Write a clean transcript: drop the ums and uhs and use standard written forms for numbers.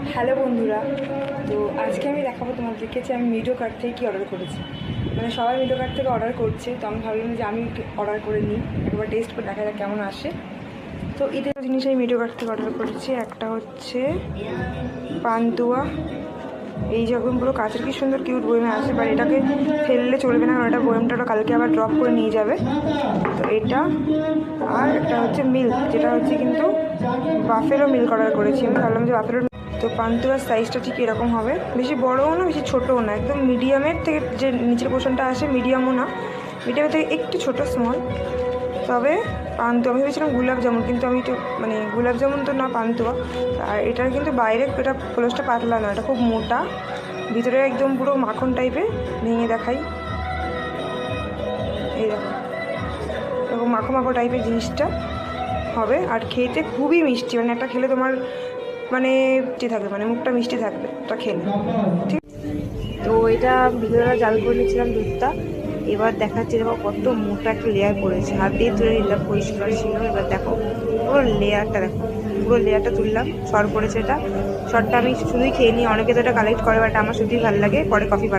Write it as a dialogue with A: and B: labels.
A: Hello বন্ধুরা, তো আজকে আমি দেখাবো তোমাদেরকে যে আমি মিডো কার্ট থেকে কী অর্ডার করেছি। মানে সবাই মিডো কার্ট থেকে অর্ডার করছে, তো আমি ভাবলাম যে আমি অর্ডার করে নিই, একবার টেস্ট করে দেখা যাক কেমন আসে। তো এই দুটো জিনিস আমি মিডো কার্ট থেকে অর্ডার করেছি। একটা হচ্ছে পান্তুয়া, এই যখন পুরো কাঁচের কি সুন্দর কিউট বয়মে আসে, বাট এটাকে ফেললে চলবে না, কারণ এটা বয়মটা কালকে আবার ড্রপ করে নিয়ে যাবে। তো এটা আর একটা হচ্ছে মিল্ক, যেটা হচ্ছে কিন্তু বাফেলো মিল্ক অর্ডার করেছি। আমি ভাবলাম যে বাফেলো। তো পান্তুয়ার সাইজটা ঠিক এরকম হবে, বেশি বড়ও না বেশি ছোটোও না, একদম মিডিয়ামের থেকে যে নিচের পোর্শনটা আসে মিডিয়ামও না, মিডিয়ামের থেকে একটু ছোটো স্মল। তবে পান্তুয়া আমি ভেবেছিলাম গুলাব জামুন, কিন্তু আমি একটু মানে গুলাব জামুন তো না, পান্তুয়া। আর এটার কিন্তু বাইরে এটা খোলসটা পাতলা না, এটা খুব মোটা, ভিতরে একদম পুরো মাখন টাইপের। ভেঙে দেখাই, এই দেখো এরকম মাখো মাখো টাইপের জিনিসটা হবে। আর খেতে খুবই মিষ্টি, মানে একটা খেলে তোমার মানে মিষ্টি থাকবে, মানে মুখটা মিষ্টি থাকবে এটা খেলে, ঠিক। তো এটা ভিতরে জাল করে নিয়েছিলাম দুধটা, এবার দেখাচ্ছি দেখো কত মোটা একটা লেয়ার পড়েছে, হাত দিয়ে তুলে নিলাম, পরিষ্কার ছিল। এবার দেখো পুরো লেয়ারটা, দেখো পুরো লেয়ারটা তুললাম, সর পড়েছে। এটা সরটা আমি শুধুই খেয়ে নিই, অনেকে তো এটা কালেক্ট করে, বাট আমার শুধুই ভালো লাগে, পরে কফি বানাই।